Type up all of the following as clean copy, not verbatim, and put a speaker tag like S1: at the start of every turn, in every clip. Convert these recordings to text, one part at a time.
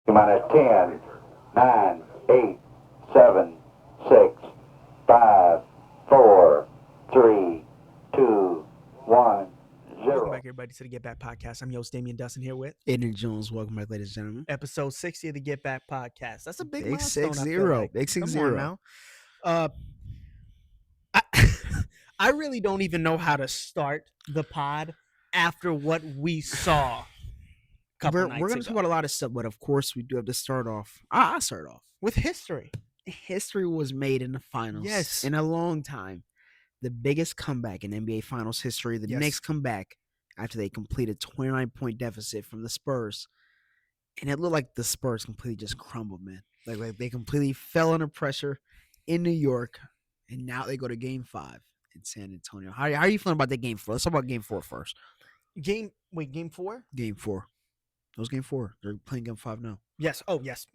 S1: Minus 10, 9, 8, 7, 6, 5, 4, 3, 2, 1, 0.
S2: Welcome back, everybody, to the GetBack Podcast. I'm your host, Damian Dusten, here with
S3: Ayden Jones. Welcome back, ladies and gentlemen.
S2: episode 60 of the GetBack Podcast. That's a big
S3: Big
S2: milestone,
S3: 6-0.
S2: I feel like.
S3: Big 6-0.
S2: Come on now. I, I really don't even know how to start the pod after what we saw.
S3: We're going to talk about a lot of stuff, but of course, we do have to start off. I'll start off.
S2: With history.
S3: History was made in the finals.
S2: Yes.
S3: In a long time. The biggest comeback in NBA Finals history. The Knicks come back after they completed a 29-point deficit from the Spurs. And it looked like the Spurs completely just crumbled, man. Like they completely fell under pressure in New York. And now they go to Game 5 in San Antonio. How are you feeling about that Game 4? Let's talk about Game 4 first.
S2: Game 4?
S3: Game 4. That was Game 4. They're playing Game 5 now.
S2: Yes. Oh, yes.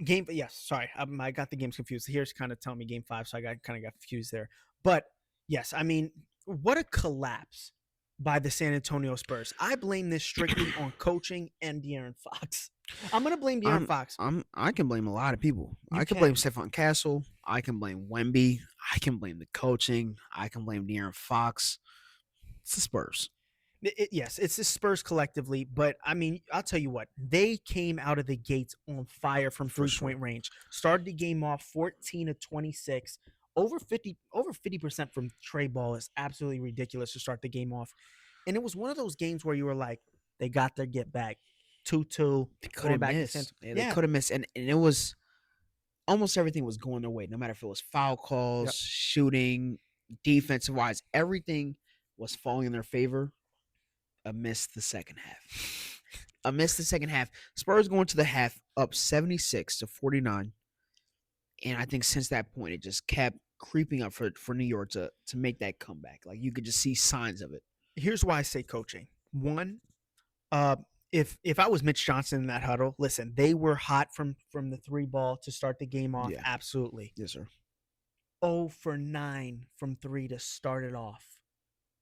S2: Sorry. I got the games confused. Here's kind of telling me Game 5, so I got confused there. But, yes, I mean, what a collapse by the San Antonio Spurs. I blame this strictly on coaching and De'Aaron Fox. I'm going to blame De'Aaron Fox.
S3: I can blame a lot of people. I can blame Stephon Castle. I can blame Wemby. I can blame the coaching. I can blame De'Aaron Fox. It's the Spurs.
S2: Yes, it's the Spurs collectively, but I mean, I'll tell you what, they came out of the gates on fire from three-point range. Started the game off 14 to 26. Over 50% from Trey Ball is absolutely ridiculous to start the game off. And it was one of those games where you were like, they got their get back. 2-2.
S3: They could have missed. They could have missed. And it was almost everything was going their way, no matter if it was foul calls, shooting, defensive-wise. Everything was falling in their favor. Amidst the second half. Spurs going to the half up 76-49. And I think since that point, it just kept creeping up for New York to make that comeback. Like, you could just see signs of it.
S2: Here's why I say coaching. One, if I was Mitch Johnson in that huddle, listen, they were hot from the three ball to start the game off. Yeah. Absolutely.
S3: Yes, sir.
S2: 0 for 9 from 3 to start it off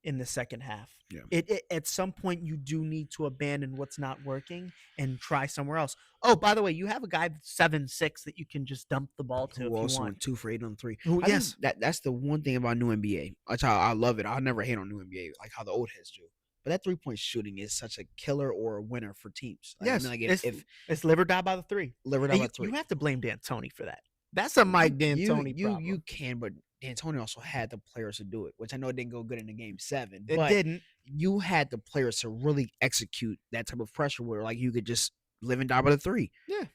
S2: in the second half.
S3: Yeah.
S2: It at some point you do need to abandon what's not working and try somewhere else. Oh, by the way, you have a guy 7'6" that you can just dump the ball to if you
S3: also
S2: want.
S3: 2 for 8 on 3.
S2: Yes,
S3: that's the one thing about new NBA. I love it. I'll never hate on new NBA like how the old heads do. But that 3-point shooting is such a killer or a winner for teams. Like,
S2: yes,
S3: I mean, like if
S2: it's live or die by the 3.
S3: Live or die by 3.
S2: You have to blame D'Antoni for that. That's a Mike D'Antoni problem.
S3: You can, but D'Antoni also had the players to do it, which I know it didn't go good in the Game 7.
S2: It didn't.
S3: You had the players to really execute that type of pressure where, like, you could just live and die by the 3.
S2: Yeah.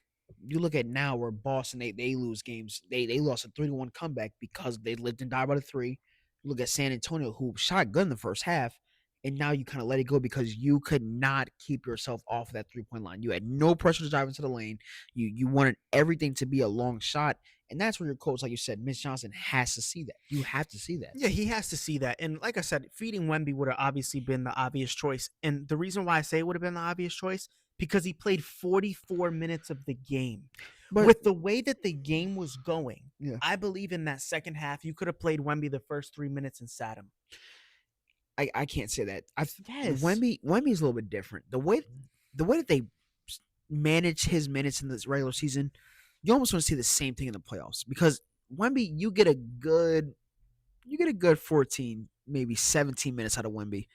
S3: You look at now where Boston, they lose games. They lost a 3-1 comeback because they lived and died by the 3. You look at San Antonio, who shot good in the first half, and now you kind of let it go because you could not keep yourself off that 3-point line. You had no pressure to drive into the lane. You wanted everything to be a long shot. And that's where your coach, like you said, Mitch Johnson, has to see that. You have to see that.
S2: Yeah, he has to see that. And like I said, feeding Wemby would have obviously been the obvious choice. And the reason why I say it would have been the obvious choice, because he played 44 minutes of the game. But with the way that the game was going, I believe in that second half, you could have played Wemby the first 3 minutes and sat him.
S3: I can't say that. Wemby's a little bit different. The way that they manage his minutes in this regular season, you almost want to see the same thing in the playoffs because Wemby, you get a good 14, maybe 17 minutes out of Wemby.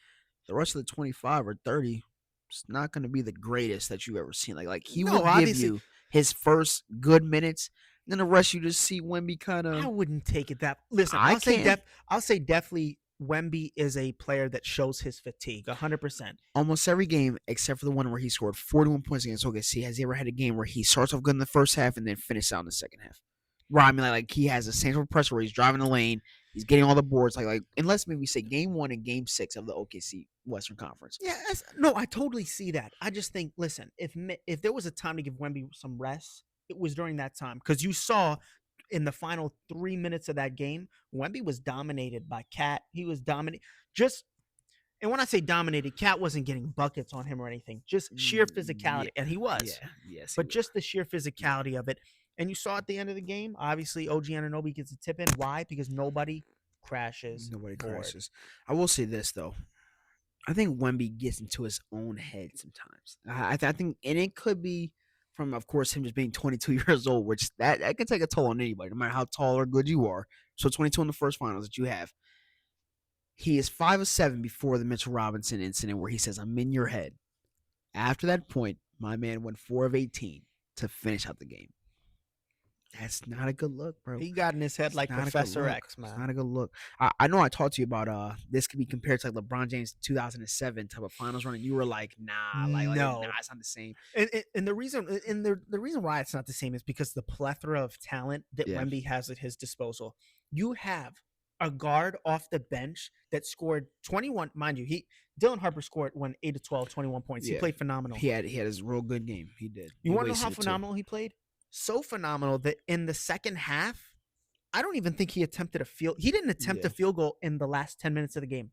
S3: The rest of the 25 or 30, it's not going to be the greatest that you've ever seen. Like he will give you his first good minutes, and then the rest you just see Wemby kind of.
S2: I wouldn't take it that. Listen, I'll say definitely. Wemby is a player that shows his fatigue 100%.
S3: Almost every game, except for the one where he scored 41 points against OKC. Has he ever had a game where he starts off good in the first half and then finishes out in the second half? Right, I mean, like he has the same sort of pressure where he's driving the lane, he's getting all the boards. Like unless maybe say Game 1 and Game 6 of the OKC Western Conference.
S2: Yeah, no, I totally see that. I just think, listen, if there was a time to give Wemby some rest, it was during that time because you saw. In the final 3 minutes of that game, Wemby was dominated by Cat. He was dominated. And when I say dominated, Cat wasn't getting buckets on him or anything. Just sheer physicality. And he was.
S3: Yeah, yes.
S2: But just the sheer physicality of it. And you saw at the end of the game, obviously, OG Anunoby gets a tip in. Why? Because nobody crashes.
S3: I will say this, though. I think Wemby gets into his own head sometimes. I think, and it could be from of course him just being 22 years old, which that can take a toll on anybody, no matter how tall or good you are. So 22 in the first finals that you have. He is 5 of 7 before the Mitchell Robinson incident where he says, "I'm in your head." After that point, my man went 4 of 18 to finish out the game. That's not a good look, bro.
S2: He got in his head
S3: It's
S2: like
S3: not a good
S2: Professor
S3: look.
S2: X, man.
S3: It's not a good look. I know I talked to you about this could be compared to like LeBron James 2007 type of finals run, and you were like, nah,
S2: No.
S3: nah, it's not the same.
S2: And the reason why it's not the same is because the plethora of talent that
S3: Yeah.
S2: Wemby has at his disposal. You have a guard off the bench that scored 21. Mind you, Dylan Harper scored 8 of 12, 21 points. He
S3: Yeah.
S2: played phenomenal.
S3: He had his real good game. He did.
S2: You
S3: He
S2: want to know
S3: wasted
S2: how
S3: it, too.
S2: phenomenal he played? So phenomenal that in the second half, I don't even think he attempted a field. He didn't attempt a field goal in the last 10 minutes of the game.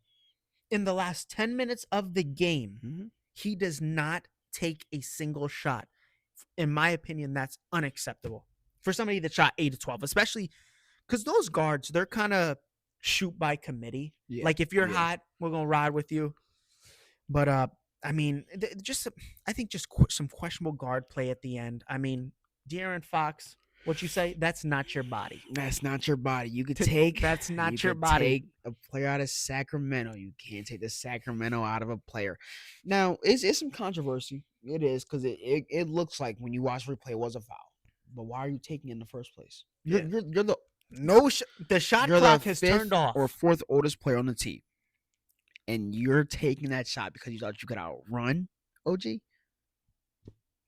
S2: In the last 10 minutes of the game, he does not take a single shot. In my opinion, that's unacceptable for somebody that shot 8 to 12, especially because those guards, they're kind of shoot by committee.
S3: Yeah.
S2: Like if you're hot, we're going to ride with you. But I mean, I think just some questionable guard play at the end. I mean, De'Aaron Fox, what you say? That's not your body.
S3: That's not your body. You could take.
S2: That's not
S3: you
S2: your
S3: could
S2: body.
S3: Take a player out of Sacramento. You can't take the Sacramento out of a player. Now, it's some controversy. It is because it looks like when you watch replay it was a foul. But why are you taking it in the first place? You're the
S2: the shot
S3: you're
S2: clock
S3: the
S2: has
S3: fifth
S2: turned off.
S3: or fourth oldest player on the team, and you're taking that shot because you thought you could outrun OG.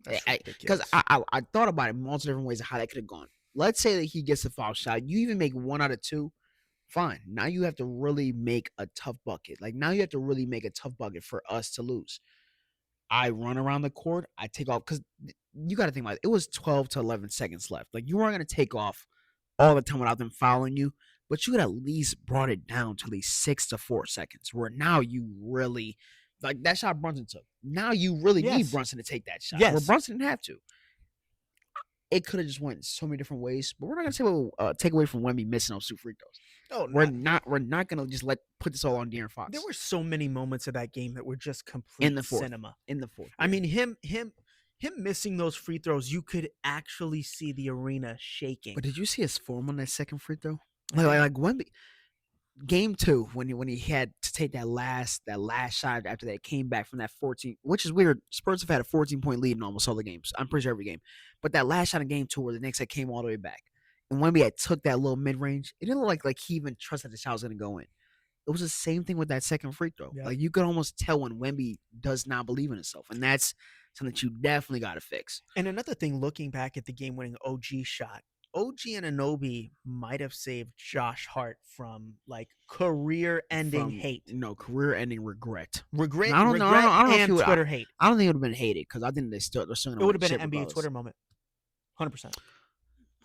S3: Because I thought about it multiple different ways of how that could have gone. Let's say that he gets a foul shot. You even make 1 out of 2. Fine. Now you have to really make a tough bucket. Like now you have to really make a tough bucket for us to lose. I run around the court. I take off because you got to think about it. It was 12 to 11 seconds left. Like you weren't going to take off all the time without them fouling you, but you could at least brought it down to at least 6 to 4 seconds. Where now you really like that shot Brunson took. Now you really need Brunson to take that shot.
S2: Yes.
S3: Where Brunson didn't have to. It could have just went so many different ways, but we're not gonna take away from Wemby missing those 2 free throws.
S2: Oh,
S3: We're not gonna just put this all on De'Aaron Fox.
S2: There were so many moments of that game that were just complete
S3: in the fourth.
S2: cinema.
S3: In the fourth,
S2: I mean, him missing those free throws, you could actually see the arena shaking.
S3: But did you see his form on that second free throw? Like Wemby, game 2 when he had to take that last shot after that came back from that 14, which is weird. Spurs have had a 14-point lead in almost all the games. I'm pretty sure every game. But that last shot in game 2 where the Knicks had came all the way back. And Wemby had took that little mid-range, it didn't look like he even trusted the shot was going to go in. It was the same thing with that second free throw.
S2: Yep.
S3: Like you could almost tell when Wemby does not believe in himself. And that's something that you definitely got to fix.
S2: And another thing, looking back at the game-winning OG shot, OG and Anunoby might have saved Josh Hart from like career-ending hate.
S3: No, career-ending regret.
S2: Regret
S3: I don't know
S2: and Twitter hate.
S3: I don't think it would have been hated because I think they're still
S2: It would have been an NBA Twitter moment. 100%.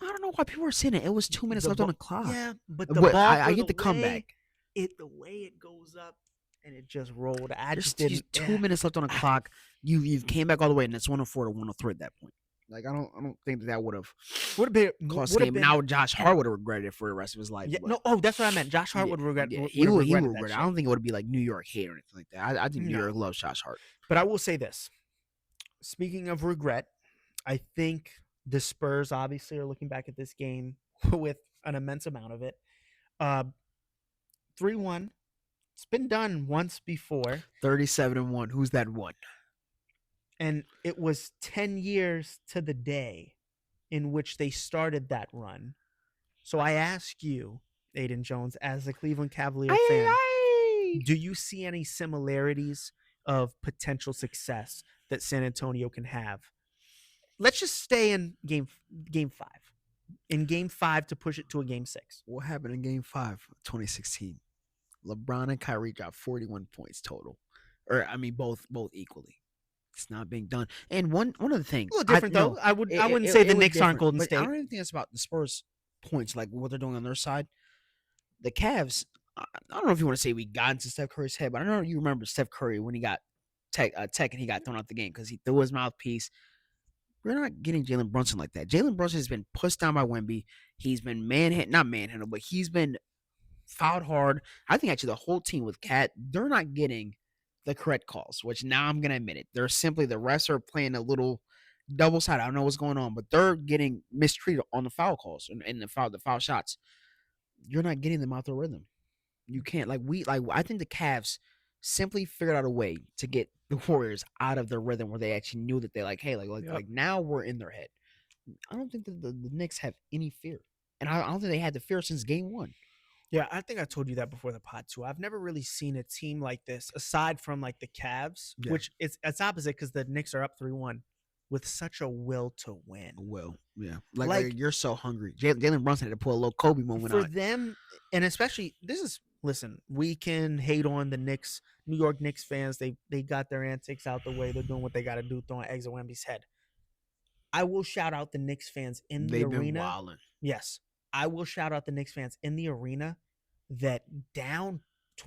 S3: I don't know why people were saying it. It was 2 minutes left on the clock.
S2: Yeah, but the ball.
S3: I get the comeback.
S2: The way it goes up and it just rolled.
S3: There's 2 minutes left on the clock. You came back all the way, and it's 104 to 103 at that point. Like I don't think that would have
S2: been
S3: cost the game. Now Josh Hart would have regretted it for the rest of his life.
S2: Yeah, that's what I meant. Josh Hart would regret.
S3: Yeah,
S2: would
S3: he would
S2: regret
S3: regret it. I don't think it would be like New York hate or anything like that. I think New York loves Josh Hart.
S2: But I will say this: speaking of regret, I think the Spurs obviously are looking back at this game with an immense amount of it. 3-1. It's been done once before.
S3: 37-1. Who's that one?
S2: And it was 10 years to the day in which they started that run. So I ask you, Ayden Jones, as a Cleveland Cavalier fan, do you see any similarities of potential success that San Antonio can have? Let's just stay in game 5. In game 5 to push it to a game 6.
S3: What happened in game 5 of 2016? LeBron and Kyrie dropped 41 points total. Or I mean both equally. It's not being done. And one other thing.
S2: A little different though. I wouldn't say the Knicks aren't Golden State.
S3: I don't even think it's about the Spurs points, like what they're doing on their side. The Cavs, I don't know if you want to say we got into Steph Curry's head, but I don't know if you remember Steph Curry when he got tech and he got thrown out the game because he threw his mouthpiece. We're not getting Jalen Brunson like that. Jalen Brunson has been pushed down by Wemby. He's been not manhandled, but he's been fouled hard. I think actually the whole team with Cat, they're not getting the correct calls, which now I'm going to admit it. They're simply the refs are playing a little double sided. I don't know what's going on, but they're getting mistreated on the foul calls and the foul shots. You're not getting them out their rhythm. You can't I think the Cavs simply figured out a way to get the Warriors out of their rhythm where they actually knew that they like now we're in their head. I don't think that the Knicks have any fear, and I don't think they had the fear since game one.
S2: Yeah, I think I told you that before the pod too. I've never really seen a team like this aside from like the Cavs, which it's opposite because the Knicks are up 3-1 with such a will to win.
S3: Well, yeah, like you're so hungry. Jalen Brunson had to pull a little Kobe moment
S2: for
S3: out.
S2: them, and especially listen, we can hate on the Knicks, New York Knicks fans. They got their antics out the way. They're doing what they got to do, throwing eggs at Wemby's head. I will shout out the Knicks fans in the arena.
S3: Been wilding.
S2: Yes, I will shout out the Knicks fans in the arena that down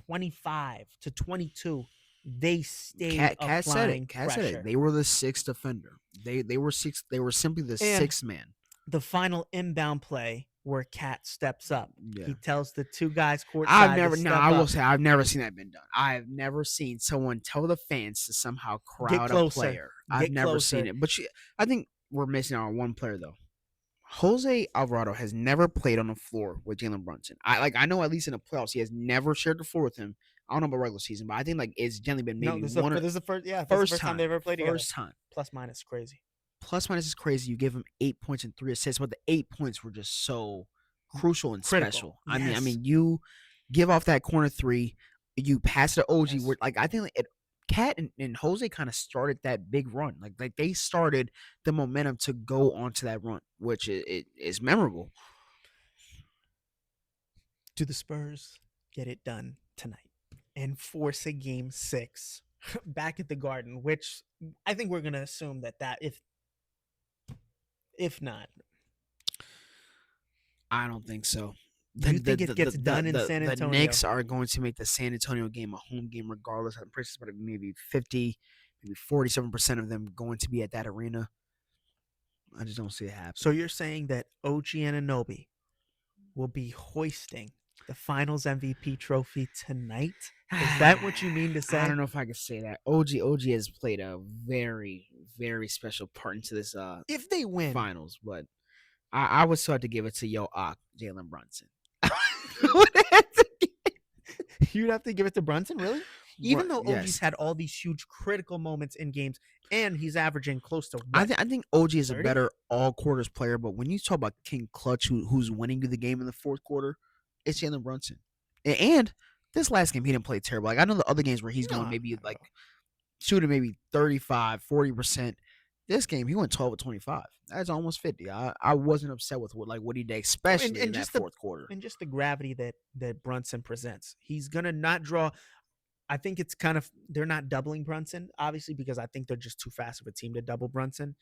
S2: 25-22, they stayed applying
S3: Cat
S2: pressure.
S3: said it. They were the sixth defender. They were six. They were simply the sixth man.
S2: The final inbound play where Cat steps up. Yeah. He tells the two guys courtside.
S3: I will say I've never seen that been done. I've never seen someone tell the fans to somehow crowd a player. I've never seen it. But I think we're missing out on one player though. Jose Alvarado has never played on the floor with Jalen Brunson. I know at least in the playoffs he has never shared the floor with him. I don't know about regular season, but I think like it's generally been maybe
S2: this is the first time they ever played together.
S3: First time.
S2: Plus minus crazy.
S3: Plus minus is crazy. You give him 8 points and 3 assists, but the 8 points were just so crucial and special. Yes. I mean, you give off that corner three, you pass it to OG. Yes. Where I think Cat and Jose kind of started that big run. Like they started the momentum to go onto that run, which is memorable.
S2: Do the Spurs get it done tonight and force a game 6 back at the Garden? Which I think we're gonna assume that if not,
S3: I don't think so.
S2: Do you think it gets done in San Antonio?
S3: The Knicks are going to make the San Antonio game a home game regardless. I'm pretty sure maybe 50, maybe 47% of them going to be at that arena. I just don't see it happen.
S2: So you're saying that OG Anunoby will be hoisting the Finals MVP trophy tonight? Is that what you mean to say?
S3: I don't know if I can say that. OG has played a very, very special part into this
S2: if they win
S3: Finals, but I would still have to give it to Jalen Brunson.
S2: You'd have to give it to Brunson, really? Even though OG's had all these huge critical moments in games, and he's averaging close to what?
S3: I think OG is 30? A better all-quarters player, but when you talk about King Clutch, who's winning you the game in the fourth quarter, it's Jalen Brunson. And this last game, he didn't play terrible. Like I know the other games where he's going maybe like shooting maybe 35, 40%. This game, he went 12 of 25. That's almost 50. I wasn't upset with what he did, especially in that fourth quarter.
S2: And just the gravity that Brunson presents. He's going to not draw. I think it's kind of, they're not doubling Brunson, obviously, because I think they're just too fast of a team to double Brunson.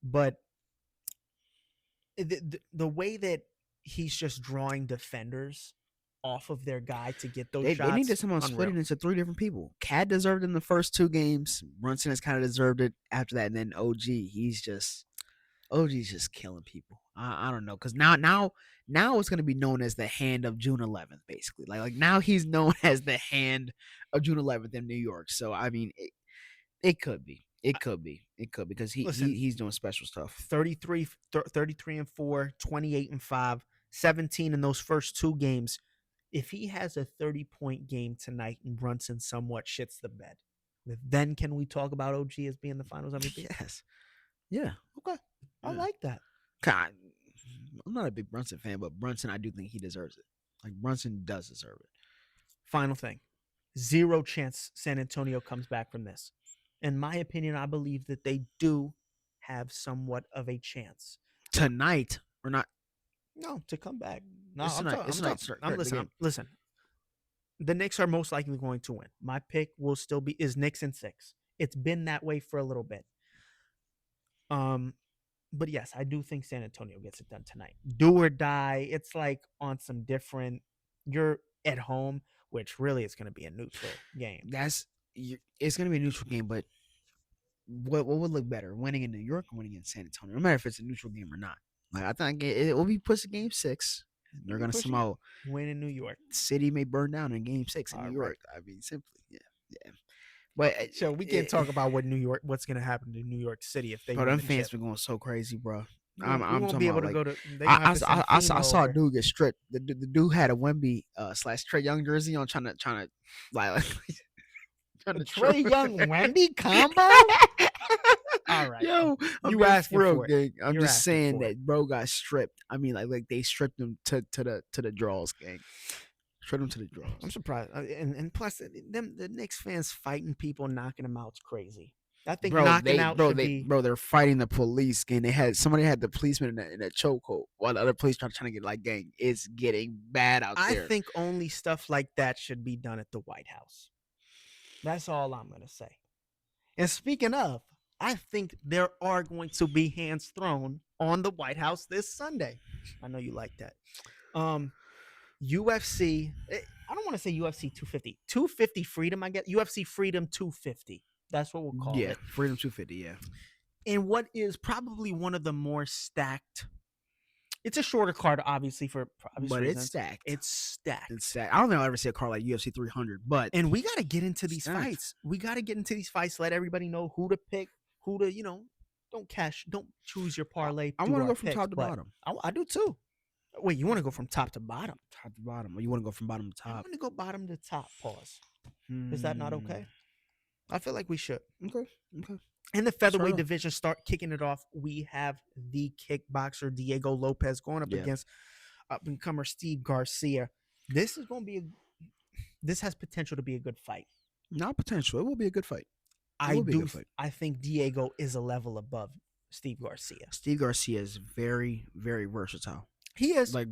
S2: But the way that he's just drawing defenders off of their guy to get those shots.
S3: They need to somehow split it into 3 different people. Cat deserved it in the first 2 games. Brunson has kind of deserved it after that. And then OG's just killing people. I don't know. Because now it's going to be known as the hand of June 11th, basically. Like now he's known as the hand of June 11th in New York. So, I mean, it could be. It could be because he's doing special stuff.
S2: 33 and 4, 28 and 5, 17 in those first 2 games. If he has a 30-point game tonight and Brunson somewhat shits the bed, then can we talk about OG as being the Finals MVP?
S3: Yes. Yeah.
S2: Okay. I like that.
S3: God, I'm not a big Brunson fan, but Brunson, I do think he deserves it. Like, Brunson does deserve it.
S2: Final thing. 0 chance San Antonio comes back from this. In my opinion, I believe that they do have somewhat of a chance.
S3: Tonight, or not?
S2: No, to come back. No, listen. The Knicks are most likely going to win. My pick will still be Knicks in 6. It's been that way for a little bit. But yes, I do think San Antonio gets it done tonight. Do or die. It's like on some different. You're at home, which really is going to be a neutral game.
S3: It's going to be a neutral game, but what would look better, winning in New York or winning in San Antonio? No matter if it's a neutral game or not. Like I think it will be pushed to game 6. They're gonna somehow
S2: win in New York.
S3: City may burn down in game 6 in New York. I mean, simply, yeah. But
S2: So we can't talk about what's gonna happen to New York City if they.
S3: Bro,
S2: win
S3: them
S2: the
S3: fans
S2: chip.
S3: been going so crazy, bro.
S2: We
S3: I'm
S2: won't
S3: talking
S2: be able
S3: about
S2: to go
S3: like
S2: to. They gonna have to send
S3: I
S2: FEMA
S3: saw a
S2: over.
S3: dude get stripped. The dude had a Wemby / Trey Young jersey on, trying to like trying
S2: A
S3: to
S2: Trey Young Wemby combo. All right,
S3: Yo, I'm
S2: you
S3: being
S2: asking
S3: real,
S2: for it.
S3: gang. I'm
S2: You're
S3: just
S2: asking
S3: saying
S2: for it.
S3: that bro got stripped. I mean, like they stripped him to the draws, gang. Stripped him to the draws.
S2: I'm surprised, and plus, the Knicks fans fighting people, knocking them out's crazy. I think knocking out should be.
S3: They're fighting the police, gang. Somebody had the policeman in a chokehold while the other police trying to get like, gang. It's getting bad out there.
S2: I think only stuff like that should be done at the White House. That's all I'm gonna say. And speaking of, I think there are going to be hands thrown on the White House this Sunday. I know you like that. UFC. I don't want to say UFC 250. 250 Freedom. I get UFC Freedom 250. That's what we'll call it.
S3: Freedom 250. Yeah.
S2: And what is probably one of the more stacked. It's a shorter card, obviously, for obvious
S3: but
S2: reasons.
S3: It's stacked.
S2: It's stacked.
S3: It's stacked. I don't think I'll ever see a card like UFC 300, but
S2: and we got to get into these fights. We got to get into these fights. Let everybody know who to pick, who to don't choose your parlay.
S3: I want to go from top to bottom.
S2: I do too. Wait, you want to go from top to bottom?
S3: Top to bottom, or you want to go from bottom to top?
S2: I want to go bottom to top. Pause. Is that not okay? I feel like we should.
S3: Okay.
S2: In the featherweight division, start kicking it off. We have the kickboxer Diego Lopez going up against up-and-comer Steve Garcia. This is going to be. This has potential to be a good fight.
S3: Not potential. It will be a good fight.
S2: I think Diego is a level above Steve Garcia.
S3: Steve Garcia is very, very versatile.
S2: He is
S3: like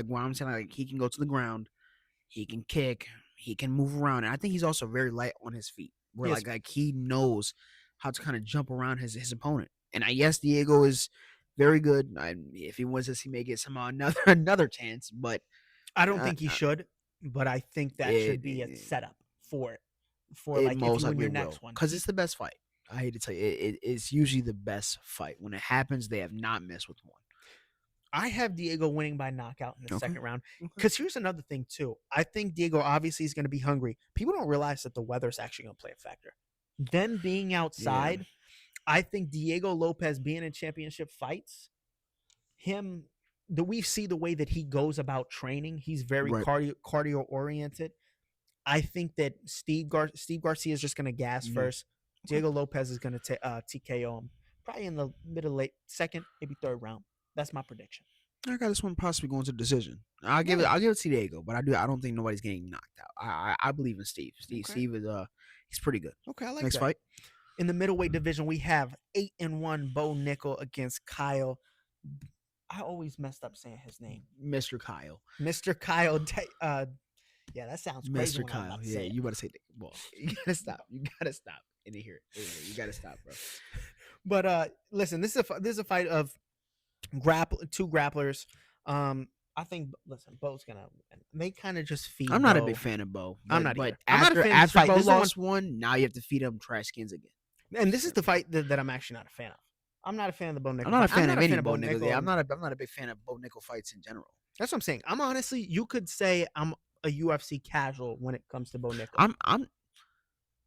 S3: what I'm saying. Like he can go to the ground, he can kick, he can move around, and I think he's also very light on his feet. Where like he knows how to kind of jump around his opponent. And yes, Diego is very good. If he wins this, he may get somehow another chance. But
S2: I don't think he should. But I think that should be a setup for like if you win your next one,
S3: because it's the best fight. I hate to tell you, it's usually the best fight. When it happens, they have not missed with one.
S2: I have Diego winning by knockout in the second round. Because here's another thing, too. I think Diego obviously is going to be hungry. People don't realize that the weather is actually going to play a factor. Them being outside, I think Diego Lopez being in championship fights, we see the way that he goes about training. He's very cardio-oriented. I think that Steve Garcia is just going to gas first. Diego Lopez is going to TKO him probably in the middle, late second, maybe third round. That's my prediction.
S3: I got this one possibly going to decision. I'll give it to Diego, but I don't think nobody's getting knocked out. I believe in Steve. Steve is he's pretty good.
S2: Okay, I like
S3: next
S2: that.
S3: fight.
S2: In the middleweight division, we have 8-1 Bo Nickel against Kyle. I always messed up saying his name.
S3: Mr. Kyle.
S2: Mr. Kyle. Yeah, that sounds crazy.
S3: Mr. Kyle. Yeah, you better say that. Well, you gotta stop. You gotta stop, bro.
S2: But listen, this is a fight of two grapplers. I think Bo's gonna win. They kind of just feed.
S3: I'm not a big fan of Bo.
S2: I'm not either.
S3: After Bo lost one, now you have to feed him trash skins again.
S2: And this is the fight that I'm actually not a fan of. I'm not a fan of the Bo Nickel.
S3: I'm not a fan of any Bo Nickel. Yeah, I'm not a big fan of Bo Nickel fights in general.
S2: That's what I'm saying. I'm honestly, you could say I'm a UFC casual when it comes to Bo Nickel.
S3: I'm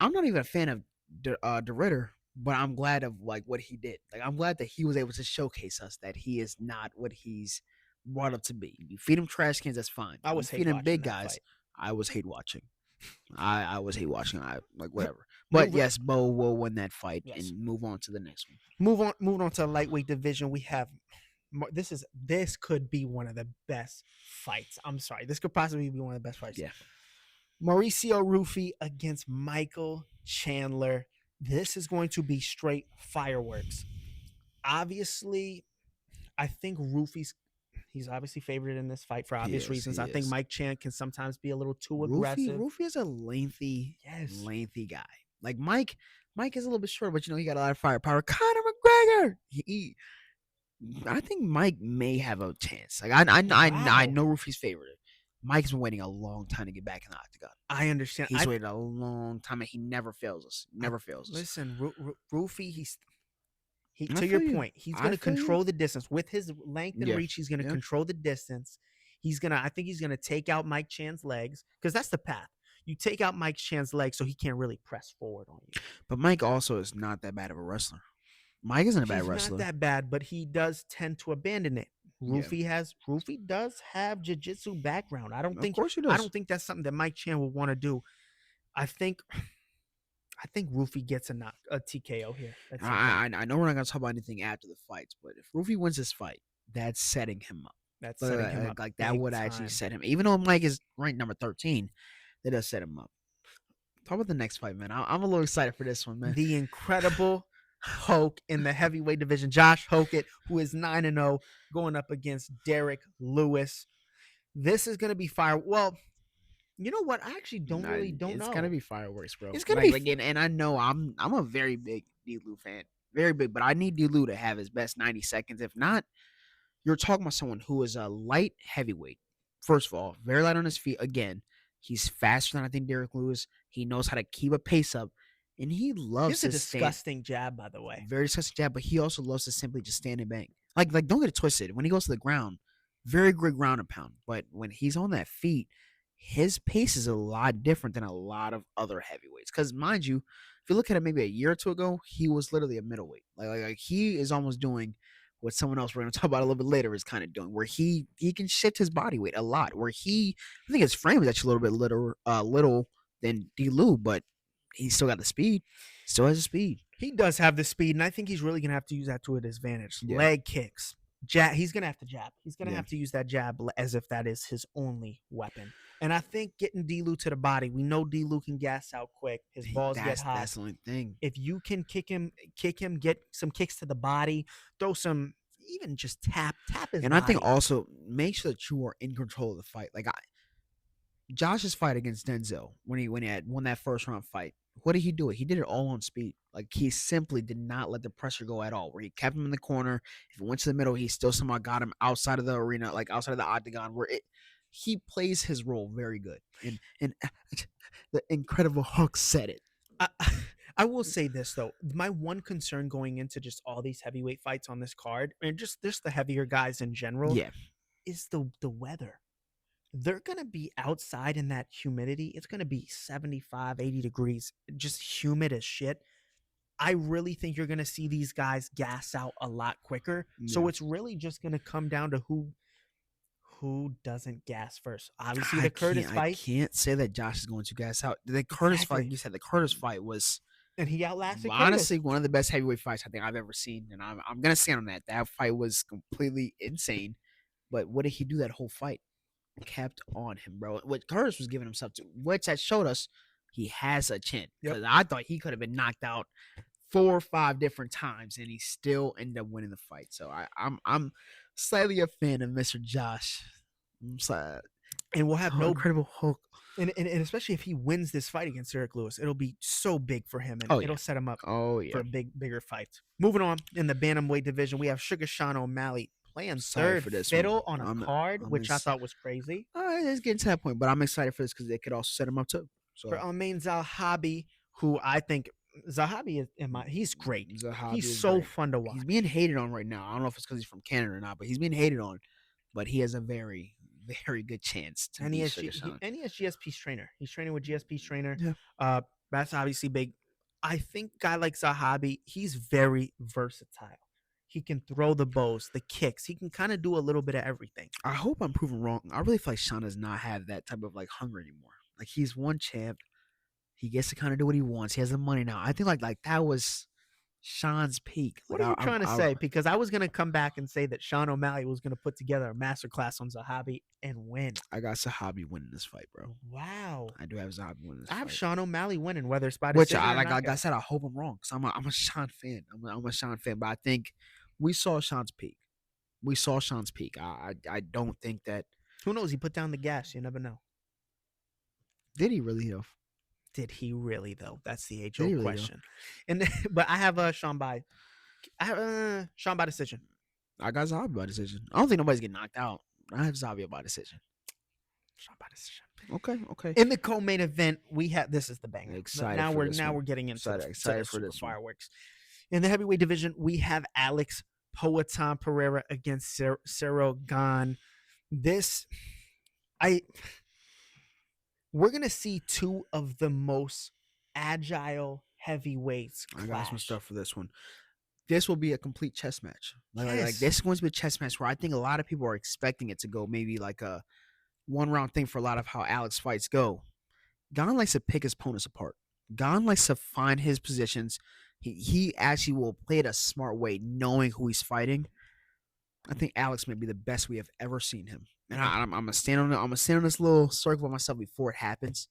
S3: not even a fan of the Ritter, but I'm glad of like what he did. Like I'm glad that he was able to showcase us that he is not what he's brought up to be. You feed him trash cans, that's fine.
S2: I was
S3: feeding big guys. I was hate watching. I was hate watching. I like whatever. But yes, Bo will win that fight and move on to the next one.
S2: Moving on to the lightweight division, we have this could be one of the best fights. I'm sorry, this could possibly be one of the best fights.
S3: Yeah.
S2: Mauricio Rufy against Michael Chandler. This is going to be straight fireworks. Obviously, I think he's obviously favored in this fight for obvious reasons. I think Mike Chan can sometimes be a little too aggressive.
S3: Rufy is a lengthy guy. Like Mike is a little bit short, but he got a lot of firepower. Conor McGregor. I think Mike may have a chance. Like I know Rufy's favorite. Mike's been waiting a long time to get back in the octagon.
S2: I understand.
S3: He's waited a long time, and he never fails us.
S2: Listen, Rufy, to your point, he's going to control the distance with his length and reach. He's going to control the distance. I think he's going to take out Mike Chan's legs because that's the path. You take out Mike Chan's leg so he can't really press forward on you.
S3: But Mike also is not that bad of a wrestler. Mike isn't a bad
S2: He's
S3: wrestler.
S2: not that bad, but he does tend to abandon it. Roofy does have jiu-jitsu background.
S3: Of course he does.
S2: I don't think that's something that Mike Chan would want to do. I think Roofy gets a TKO here.
S3: I know we're not gonna talk about anything after the fights, but if Roofy wins this fight, that's setting him up.
S2: That's setting him up.
S3: Like that would actually set him. Even though Mike is ranked number 13, that does set him up. Talk about the next fight, man. I'm a little excited for this one, man.
S2: The Incredible Hulk in the heavyweight division, Josh Hokett, who is 9-0, going up against Derek Lewis. This is gonna be fire. Well, you know what? I actually don't know.
S3: It's gonna be fireworks, bro.
S2: It's gonna be.
S3: And I know I'm a very big D-Lou fan, very big. But I need D-Lou to have his best 90 seconds. If not, you're talking about someone who is a light heavyweight. First of all, very light on his feet. Again, he's faster than I think Derek Lewis. He knows how to keep a pace up, and he loves
S2: He has a
S3: to
S2: disgusting jab, by the way.
S3: very disgusting jab. But he also loves to simply just stand and bang. Like don't get it twisted. When he goes to the ground, very good ground and pound. But when he's on that feet, his pace is a lot different than a lot of other heavyweights. Because mind you, if you look at it maybe a year or two ago, he was literally a middleweight. Like he is almost doing what someone else we're going to talk about a little bit later is kind of doing, where he can shift his body weight a lot. Where I think his frame is actually a little bit little than D-Lou, but he's still got the speed. Still has the speed.
S2: He does have the speed, and I think he's really going to have to use that to his advantage.
S3: Yeah.
S2: Leg kicks. He's going to have to jab. He's going to have to use that jab as if that is his only weapon. And I think getting D-Lou to the body, we know D-Lou can gas out quick. His balls get hot.
S3: That's the only thing.
S2: If you can kick him, get some kicks to the body, throw some, even just tap his
S3: And
S2: body.
S3: I think also make sure that you are in control of the fight. Like Josh's fight against Denzel when he had won that first round fight. What did he do? He did it all on speed. Like he simply did not let the pressure go at all. Where he kept him in the corner. If it went to the middle, he still somehow got him outside of the arena, like outside of the octagon. He plays his role very good. And the Incredible Hulk said it.
S2: I will say this though, my one concern going into just all these heavyweight fights on this card, and just the heavier guys in general, is the weather. They're going to be outside in that humidity. It's going to be 75, 80 degrees, just humid as shit. I really think you're going to see these guys gas out a lot quicker. Yeah. So it's really just going to come down to who doesn't gas first. Obviously, the Curtis fight.
S3: I can't say that Josh is going to gas out. The Curtis fight, you said the Curtis fight was...
S2: And he outlasted
S3: honestly
S2: Curtis.
S3: One of the best heavyweight fights I think I've ever seen. And I'm going to stand on that. That fight was completely insane. But what did he do that whole fight? Kept on him, bro. What Curtis was giving himself to, which that showed us he has a chin. Because I thought he could have been knocked out 4 or 5 different times, and he still ended up winning the fight. So I'm slightly a fan of Mr. Josh. I'm sorry.
S2: And we'll have no
S3: Incredible Hulk.
S2: And especially if he wins this fight against Derek Lewis, it'll be so big for him, and it'll set him up for a bigger fight. Moving on in the bantamweight division, we have Sugar Sean O'Malley playing third fiddle on a card, which I thought was crazy.
S3: It's getting to that point, but I'm excited for this because they could also set him up too. So
S2: for Almain Zahabi, who I think Zahabi is he's great. He's so great. Fun to watch.
S3: He's being hated on right now. I don't know if it's because he's from Canada or not, but he's being hated on. But he has a very, very good chance to be Sugar Sean.
S2: And he has GSP's trainer. He's training with GSP's trainer.
S3: Yeah.
S2: That's obviously big. I think a guy like Zahabi, he's very versatile. He can throw the bows, the kicks. He can kind of do a little bit of everything.
S3: I hope I'm proven wrong. I really feel like Sean does not have that type of like hunger anymore. Like he's one champ. He gets to kind of do what he wants. He has the money now. I think like that was Sean's peak.
S2: What are you trying to say? Because I was going to come back and say that Sean O'Malley was going to put together a masterclass on Zahabi and win.
S3: I got Zahabi winning this fight, bro.
S2: Wow.
S3: I do have Zahabi winning this fight.
S2: I have Sean O'Malley winning, whether it's by decision or not.
S3: Like I said, I hope I'm wrong because I'm a Sean fan. I'm a Sean fan, but I think we saw Sean's peak. I don't think that.
S2: Who knows? He put down the gas. You never know.
S3: Did he really though?
S2: That's the age-old question. And but I have Sean by decision.
S3: I got Zahabi by decision. I don't think nobody's getting knocked out. I have Zahabi by decision.
S2: Sean by decision.
S3: Okay.
S2: In the co-main event, we have this is the banger.
S3: Excited.
S2: We're getting into
S3: excited for this
S2: fireworks. In the heavyweight division, we have Alex Poatan Pereira against Cyril Gane. we're gonna see two of the most agile heavyweights
S3: I got some
S2: clash.
S3: stuff for this one. This will be a complete chess match. Like
S2: Yes.
S3: this is going to be a chess match where I think a lot of people are expecting it to go maybe like a 1-round thing for a lot of how Alex fights go. Gon likes to pick his opponents apart. Gon likes to find his positions. He actually will play it a smart way, knowing who he's fighting. I think Alex may be the best we have ever seen him. And I'm gonna stand on this little circle by myself before it happens.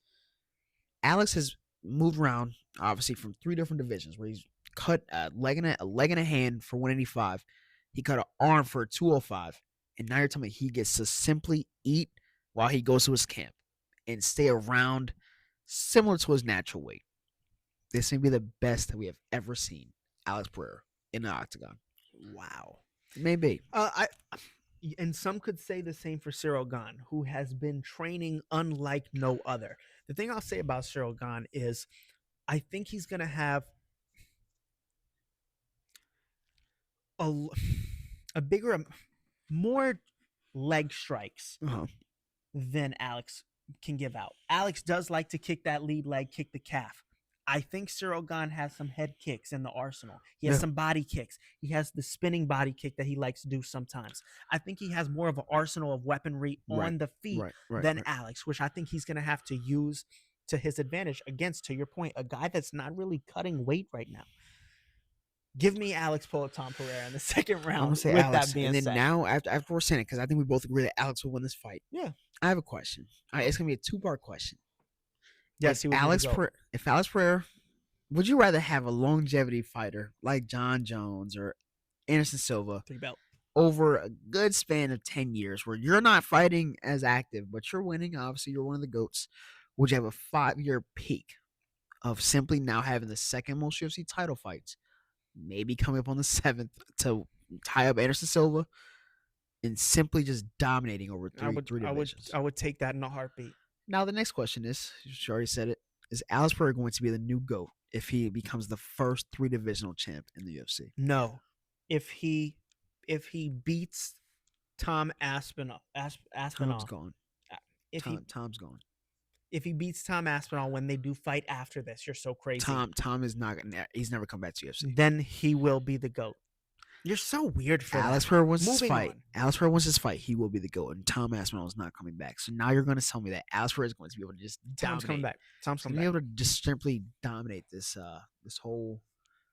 S3: Alex has moved around, obviously, from 3 different divisions where he's cut a leg and a hand for 185. He cut an arm for 205. And now you're telling me he gets to simply eat while he goes to his camp and stay around similar to his natural weight. This may be the best that we have ever seen Alex Pereira in the octagon.
S2: Wow.
S3: Maybe.
S2: And some could say the same for Cyril Gane, who has been training unlike no other. The thing I'll say about Cyril Gane is I think he's going to have a bigger, more leg strikes than Alex can give out. Alex does like to kick that lead leg, kick the calf. I think Cyril Gane has some head kicks in the arsenal. He has some body kicks. He has the spinning body kick that he likes to do sometimes. I think he has more of an arsenal of weaponry on the feet than Alex, which I think he's going to have to use to his advantage against, to your point, a guy that's not really cutting weight right now. Give me Alex Tom Pereira in the second round.
S3: I'm gonna say
S2: with
S3: Alex,
S2: that being
S3: and then
S2: said.
S3: now after we're saying it, because I think we both agree that Alex will win this fight.
S2: Yeah,
S3: I have a question. All right, it's gonna be a 2-part question.
S2: Yes,
S3: if Alex Pereira, would you rather have a longevity fighter like John Jones or Anderson Silva
S2: 3-belt
S3: over a good span of 10 years where you're not fighting as active, but you're winning? Obviously, you're one of the GOATs. Would you have a 5-year peak of simply now having the second most UFC title fights, maybe coming up on the 7th to tie up Anderson Silva, and simply just dominating over three divisions?
S2: I would take that in a heartbeat.
S3: Now, the next question is, you already said it, is Alex Pereira going to be the new GOAT if he becomes the first 3-divisional champ in the UFC?
S2: No. If he beats Tom Aspinall.
S3: Tom's gone. Tom's gone.
S2: If he beats Tom Aspinall when they do fight after this, you're so crazy.
S3: Tom is not. He's never come back to UFC.
S2: Then he will be the GOAT. You're so weird for
S3: Alex
S2: that.
S3: Pereira wants his
S2: Moving
S3: fight.
S2: on.
S3: Alex Pereira wants his fight. He will be the GOAT, and Tom Aspinall is not coming back. So now you're going to tell me that Alex Pereira is going to be able to just
S2: Tom's
S3: dominate.
S2: coming back. Tom's coming
S3: Be
S2: back.
S3: able to just simply dominate this whole.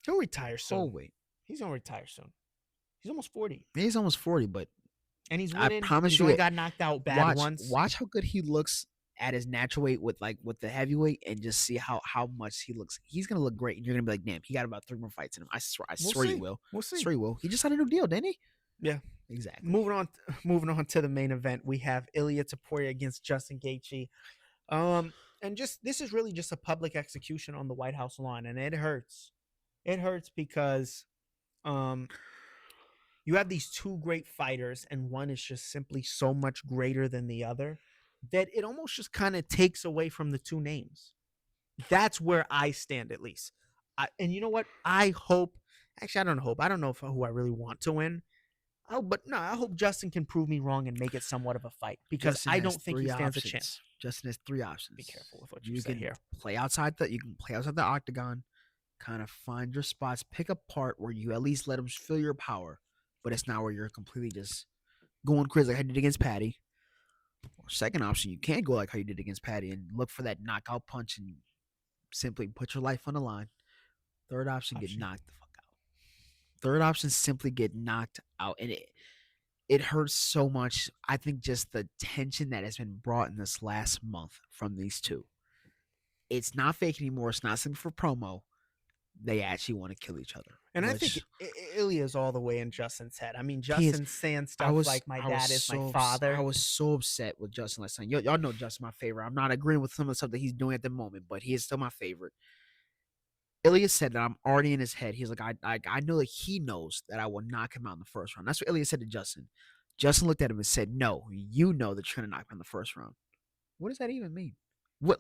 S2: He'll retire soon.
S3: Whole weight.
S2: He's gonna retire soon. He's almost 40.
S3: He's almost 40, but
S2: And he's winning.
S3: I promise
S2: He's
S3: you,
S2: only got knocked out bad once.
S3: Watch how good he looks at his natural weight with the heavyweight, and just see how much he looks. He's gonna look great, and you're gonna be like, damn, he got about 3 more fights in him. I swear he will.
S2: We'll see.
S3: I swear he will. He just signed a new deal, didn't he?
S2: Yeah.
S3: Exactly.
S2: Moving on to the main event, we have Ilia Topuria against Justin Gaethje. And this is really just a public execution on the White House lawn, and it hurts. It hurts because you have these two great fighters, and one is just simply so much greater than the other that it almost just kind of takes away from the two names. That's where I stand, at least. And you know what? I hope. Actually, I don't hope. I don't know who I really want to win. I hope Justin can prove me wrong and make it somewhat of a fight, because
S3: Justin
S2: I don't think he stands
S3: options.
S2: a chance.
S3: Justin has 3 options.
S2: Be careful with what you say here.
S3: You can play outside the octagon, kind of find your spots, pick a part where you at least let him feel your power, but it's not where you're completely just going crazy like I did against Patty. Or second option, you can't go like how you did against Patty and look for that knockout punch and simply put your life on the line. Third option, get knocked the fuck out. Third option, simply get knocked out. And it hurts so much. I think just the tension that has been brought in this last month from these two. It's not fake anymore. It's not something for promo. They actually want to kill each other.
S2: And I think Ilya is all the way in Justin's head. I mean, Justin's saying stuff like, my dad is my father.
S3: I was so upset with Justin last night. Y'all know Justin's my favorite. I'm not agreeing with some of the stuff that he's doing at the moment, but he is still my favorite. Ilya said that I'm already in his head. He's like, I know that he knows that I will knock him out in the first round. That's what Ilya said to Justin. Justin looked at him and said, no, you know that you're going to knock him in the first round. What does that even mean? What?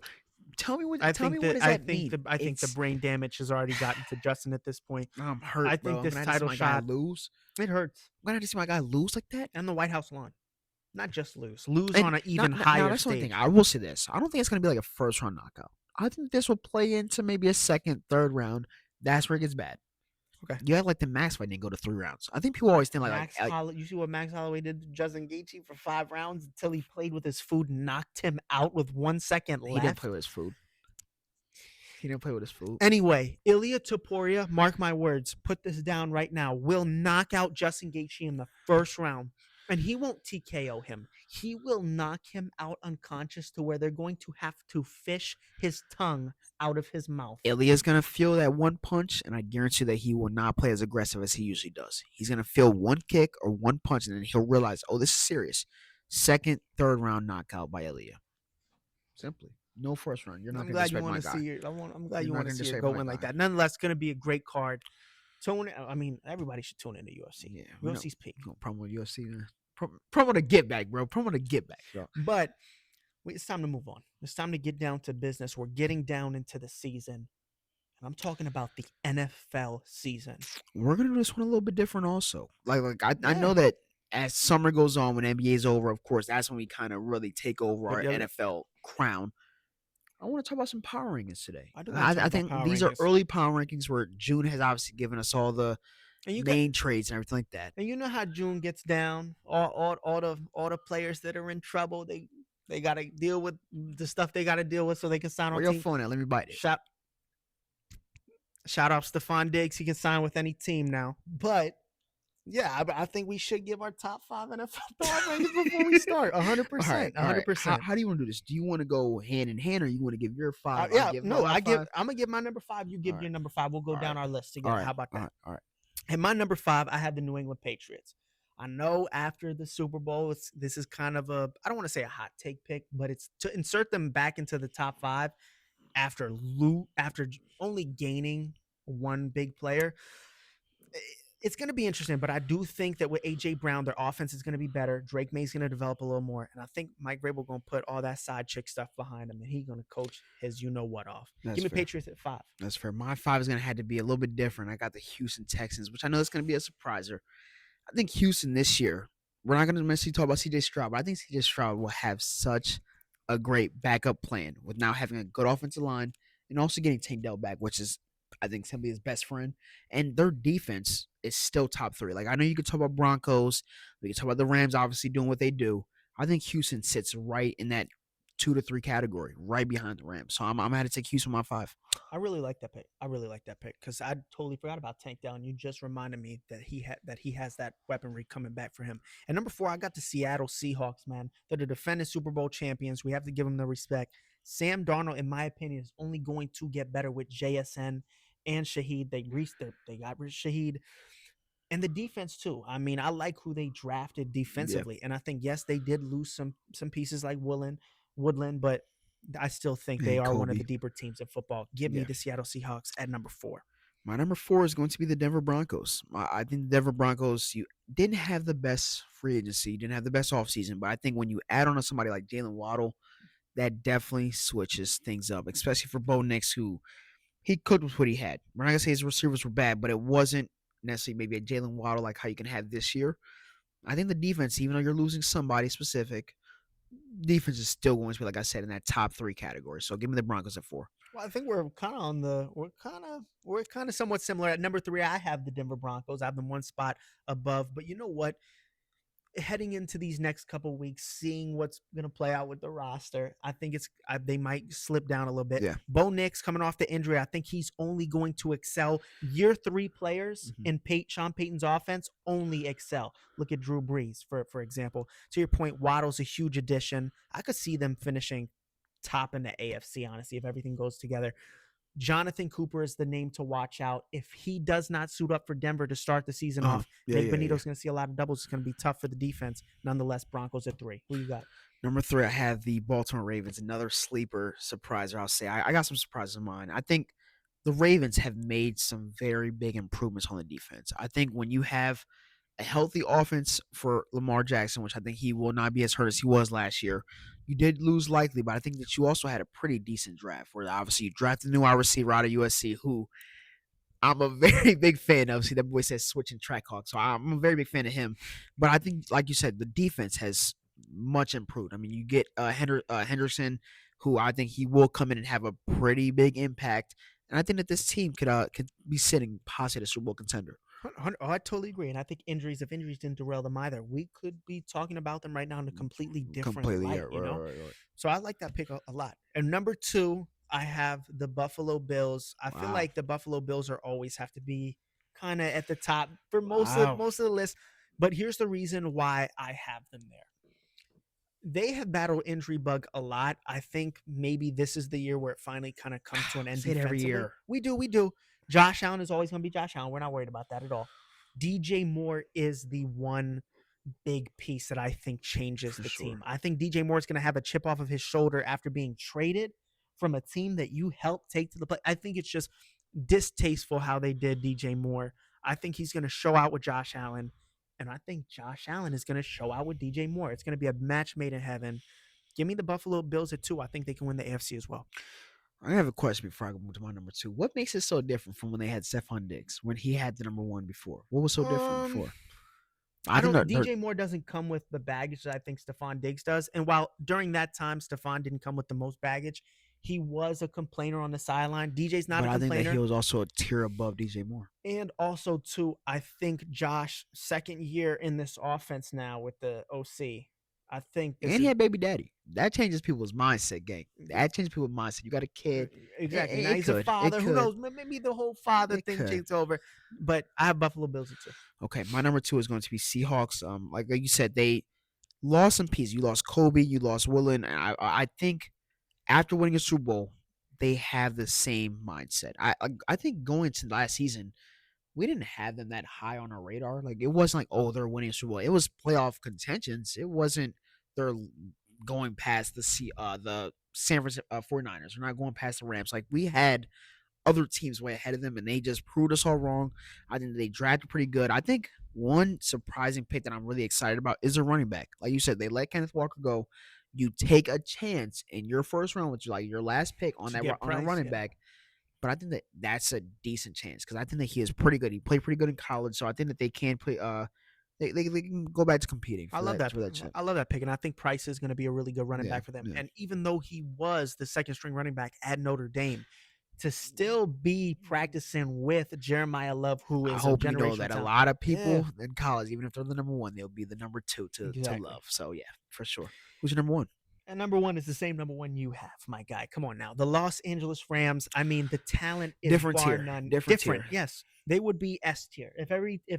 S3: Tell me what does that mean?
S2: I think the brain damage has already gotten to Justin at this point.
S3: I'm hurt,
S2: I think
S3: bro.
S2: this title shot
S3: lose.
S2: It hurts.
S3: I'm going to see my guy lose like that?
S2: And the White House lawn. not just lose
S3: And
S2: on an even
S3: now
S2: higher
S3: that's the only thing.
S2: stage.
S3: I will say this. I don't think it's going to be like a first round knockout. I think this will play into maybe a second, third round. That's where it gets bad.
S2: Okay.
S3: You had like the Max fight didn't go to 3 rounds. I think people always think
S2: You see what Max Holloway did to Justin Gaethje for 5 rounds until he played with his food, knocked him out with 1 second left.
S3: he didn't play with his food. He didn't play with his food.
S2: Anyway, Ilia Topuria, mark my words, put this down right now, will knock out Justin Gaethje in the first round. And he won't TKO him. He will knock him out unconscious to where they're going to have to fish his tongue out of his mouth.
S3: Ilia's going to feel that one punch, and I guarantee that he will not play as aggressive as he usually does. He's going to feel one kick or one punch, and then he'll realize, oh, this is serious. Second, third round knockout by Ilia. Simply. No first round. You're not going to disrespect my guy.
S2: I'm glad you want to see it go in like that. Nonetheless, going to be a great card. Everybody should tune into UFC.
S3: Yeah,
S2: UFC's peak.
S3: Promo UFC. Promo to GetBack, bro. Promo to GetBack, bro.
S2: But it's time to move on. It's time to get down to business. We're getting down into the season. And I'm talking about the NFL season.
S3: We're going to do this one a little bit different also. I know that as summer goes on, when NBA is over, of course, that's when we kind of really take over our NFL crown. I want to talk about some power rankings today. I think these are early power rankings where June has obviously given us all the main trades and everything like that.
S2: And you know how June gets down. All the players that are in trouble, they got to deal with the stuff they got to deal with so they can sign on.
S3: Where your phone at? Let me bite it.
S2: Shout out Stephon Diggs. He can sign with any team now. But yeah, I think we should give our top 5 NFL power rankings before we start. 100%. 100%.
S3: How do you want to do this? Do you want to go hand in hand, or you want to give your 5?
S2: I'm gonna give my number 5. You give your number 5. We'll go down our list together. How about that?
S3: All right.
S2: And my number 5, I have the New England Patriots. I know after the Super Bowl, this is kind of I don't want to say a hot take pick, but it's to insert them back into the top 5 after only gaining one big player. It's going to be interesting, but I do think that with A.J. Brown, their offense is going to be better. Drake May's going to develop a little more, and I think Mike Vrabel going to put all that side chick stuff behind him, and he's going to coach his you-know-what off. Give me Patriots at 5.
S3: That's fair. My 5 is going to have to be a little bit different. I got the Houston Texans, which I know is going to be a surpriser. I think Houston this year, we're not going to necessarily talk about C.J. Stroud, but I think C.J. Stroud will have such a great backup plan with now having a good offensive line and also getting Tank Dell back, which is, I think, simply his best friend. And their defense is still top 3. Like, I know you could talk about Broncos. We can talk about the Rams obviously doing what they do. I think Houston sits right in that 2 to 3 category, right behind the Rams. So I'm going to have to take Houston on my 5.
S2: I really like that pick because I totally forgot about Tank Dell, and you just reminded me that he has that weaponry coming back for him. And number 4, I got the Seattle Seahawks, man. They're the defending Super Bowl champions. We have to give them the respect. Sam Darnold, in my opinion, is only going to get better with JSN and Shaheed. They got rid of Shaheed. And the defense, too. I mean, I like who they drafted defensively. Yeah. And I think, yes, they did lose some pieces like Woodland, but I still think they are one of the deeper teams in football. Give me the Seattle Seahawks at number 4.
S3: My number 4 is going to be the Denver Broncos. I think the Denver Broncos, you didn't have the best free agency, didn't have the best offseason, but I think when you add on to somebody like Jalen Waddle, that definitely switches things up, especially for Bo Nix, who he cooked with what he had. We're not going to say his receivers were bad, but it wasn't necessarily maybe a Jalen Waddle like how you can have this year. I think the defense, even though you're losing somebody specific, defense is still going to be, like I said, in that top 3 category. So give me the Broncos at 4.
S2: Well, I think we're kind of somewhat similar. At number 3, I have the Denver Broncos. I have them one spot above. But you know what? Heading into these next couple of weeks, seeing what's going to play out with the roster, I think they might slip down a little bit.
S3: Yeah.
S2: Bo Nix coming off the injury, I think he's only going to excel. Year 3 players in Sean Payton's offense only excel. Look at Drew Brees, for example. To your point, Waddle's a huge addition. I could see them finishing top in the AFC, honestly, if everything goes together. Jonathan Cooper is the name to watch out. If he does not suit up for Denver to start the season off, Nick Benito's going to see a lot of doubles. It's going to be tough for the defense. Nonetheless, Broncos at 3. Who you got?
S3: Number 3, I have the Baltimore Ravens, another sleeper surpriser, I'll say. I got some surprises in mind. I think the Ravens have made some very big improvements on the defense. I think when you have a healthy offense for Lamar Jackson, which I think he will not be as hurt as he was last year, you did lose likely, but I think that you also had a pretty decent draft where obviously you drafted a new wide receiver out of USC who I'm a very big fan of. See, that boy says switching track hawk, so I'm a very big fan of him. But I think, like you said, the defense has much improved. I mean, you get Henderson, who I think he will come in and have a pretty big impact, and I think that this team could be sitting possibly a Super Bowl contender.
S2: I totally agree, and I think if injuries didn't derail them either, we could be talking about them right now in a completely different light.
S3: Right.
S2: So I like that pick a lot. And number 2, I have the Buffalo Bills. I feel like the Buffalo Bills are always have to be kind of at the top for most of the list. But here's the reason why I have them there. They have battled injury bug a lot. I think maybe this is the year where it finally kind of comes to an end.
S3: Say it every year.
S2: We do. Josh Allen is always going to be Josh Allen. We're not worried about that at all. DJ Moore is the one big piece that I think changes the team. I think DJ Moore is going to have a chip off of his shoulder after being traded from a team that you helped take to the play. I think it's just distasteful how they did DJ Moore. I think he's going to show out with Josh Allen, and I think Josh Allen is going to show out with DJ Moore. It's going to be a match made in heaven. Give me the Buffalo Bills at 2. I think they can win the AFC as well.
S3: I have a question before I go to my number 2. What makes it so different from when they had Stephon Diggs, when he had the number 1 before? What was so different before?
S2: I don't know. DJ Moore doesn't come with the baggage that I think Stephon Diggs does. And while during that time, Stephon didn't come with the most baggage, he was a complainer on the sideline. DJ's not a complainer.
S3: I think that he was also a tier above DJ Moore.
S2: And also, too, I think Josh, second year in this offense now with the OC, I think
S3: he had baby daddy. That changes people's mindset, gang. That changes people's mindset. You got a kid.
S2: Exactly. Now he's a father. Who knows? Maybe the whole father thing changes over. But I have Buffalo Bills at 2.
S3: Okay, my number 2 is going to be Seahawks. Like you said, they lost some pieces. You lost Kobe. You lost Willen. And I think after winning a Super Bowl, they have the same mindset. I think going into last season, we didn't have them that high on our radar. Like, it wasn't like, oh, they're winning a Super Bowl. It was playoff contentions. It wasn't they're going past the San Francisco 49ers. They're not going past the Rams. Like, we had other teams way ahead of them, and they just proved us all wrong. I think they drafted pretty good. I think one surprising pick that I'm really excited about is a running back. Like you said, they let Kenneth Walker go. You take a chance in your first round, which is like your last pick on a running back. But I think that that's a decent chance because I think that he is pretty good. He played pretty good in college, so I think that they can play. They can go back to competing.
S2: I love that. I love that pick, and I think Price is going to be a really good running back for them. Yeah. And even though he was the second string running back at Notre Dame, to still be practicing with Jeremiah Love, who is
S3: I hope you know that a lot of people in college, even if they're the number 1, they'll be the number 2 to Love. So yeah, for sure. Who's your number 1?
S2: And number 1 is the same number 1 you have, my guy. Come on now. The Los Angeles Rams, I mean, the talent is
S3: different
S2: bar
S3: tier.
S2: none.
S3: Different tier.
S2: Yes. They would be S tier. If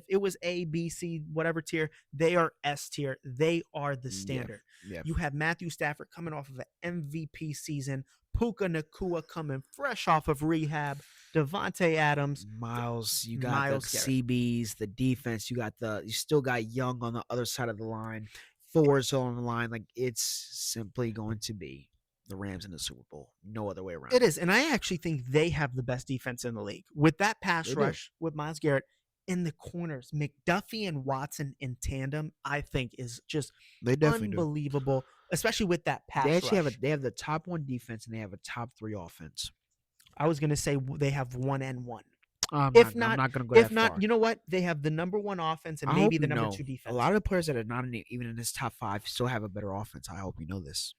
S2: it was A, B, C, whatever tier, they are S tier. They are the standard.
S3: Yeah.
S2: You have Matthew Stafford coming off of an MVP season. Puka Nacua coming fresh off of rehab. Devontae Adams.
S3: Miles. You got the CBs, the defense. You still got Young on the other side of the line. Thor's on the line. Like, it's simply going to be the Rams in the Super Bowl. No other way around.
S2: It is. And I actually think they have the best defense in the league. With that pass rush with Myles Garrett in the corners, McDuffie and Watson in tandem, I think is just unbelievable, especially with that pass rush.
S3: They have the top 1 defense and they have a top 3 offense.
S2: I was going to say they have 1 and 1.
S3: I'm not going to go that far.
S2: You know what? They have the number 1 offense and maybe the number 2 defense.
S3: A lot of the players that are not even in this top 5 still have a better offense. I hope you know this.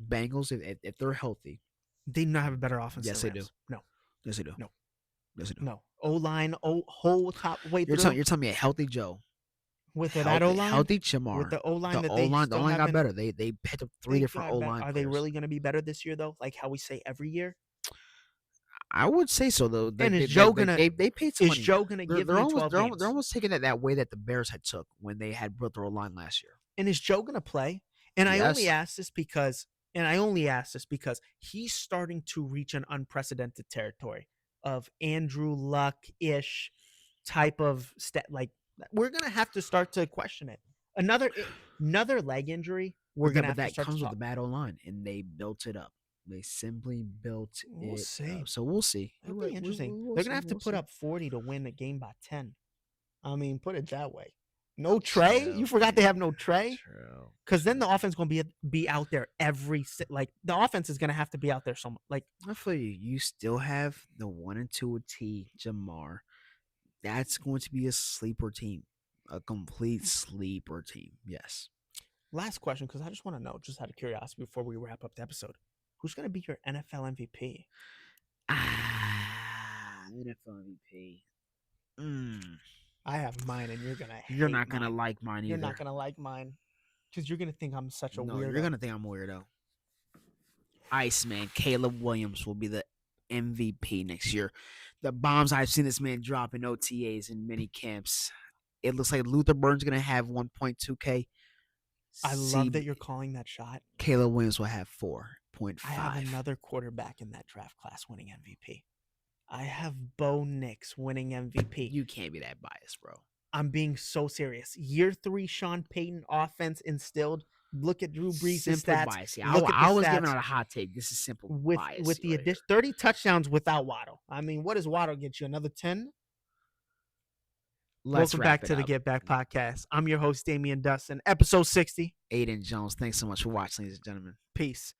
S3: Bengals, if they're healthy,
S2: they do not have a better offense.
S3: Yes,
S2: than
S3: they
S2: Rams.
S3: do.
S2: No.
S3: Yes, they do.
S2: No.
S3: Yes, they do.
S2: No. O-line, whole top way
S3: through. You're telling me a healthy Joe
S2: with that O-line,
S3: healthy Chamar,
S2: with the O-line,
S3: the O-line got better. They picked up 3 different O-line.
S2: Are they really going to be better this year though? Like how we say every year.
S3: I would say so though.
S2: And is Joe gonna?
S3: They paid some money.
S2: Is Joe gonna give them 12 games?
S3: They're almost taking it that way that the Bears had took when they had built their line last year.
S2: And is Joe gonna play? And yes. I only ask this because he's starting to reach an unprecedented territory of Andrew Luck-ish type of like we're gonna have to start to question it. Another leg injury. We're gonna have to start
S3: comes with the bad O-line, and they built it up. They simply built it up. So we'll see.
S2: It'll be interesting. They're going to have to put up 40 to win the game by 10. I mean, put it that way. No Trey? You forgot they have no Trey?
S3: True.
S2: Because then the offense is going to be out there the offense is going to have to be out there somewhere. Like,
S3: I feel you still have the 1 and 2 T, Jamar. That's going to be a sleeper team. A complete sleeper team. Yes.
S2: Last question, because I just want to know, just out of curiosity, before we wrap up the episode, who's going to be your NFL MVP?
S3: NFL MVP.
S2: I have mine, and you're gonna.
S3: You're not gonna like mine either.
S2: You're not gonna like mine, because you're gonna think I'm such a weirdo.
S3: You're gonna think I'm a weirdo. Iceman Caleb Williams will be the MVP next year. The bombs I've seen this man drop in OTAs and mini camps. It looks like Luther Burns gonna have 1.2K.
S2: I love that you're calling that shot.
S3: Caleb Williams will have 4.5.
S2: I have another quarterback in that draft class winning MVP. I have Bo Nix winning MVP.
S3: You can't be that biased, bro.
S2: I'm being so serious. Year 3 Sean Payton offense instilled. Look at Drew Brees' stats.
S3: Bias. Yeah, I was giving out a hot take. This is simple bias.
S2: With the addition 30 touchdowns without Waddle. I mean, what does Waddle get you? Another 10? Welcome back to the GetBack Podcast. I'm your host, Damian Dusten. Episode 60.
S3: Ayden Jones. Thanks so much for watching, ladies and gentlemen.
S2: Peace.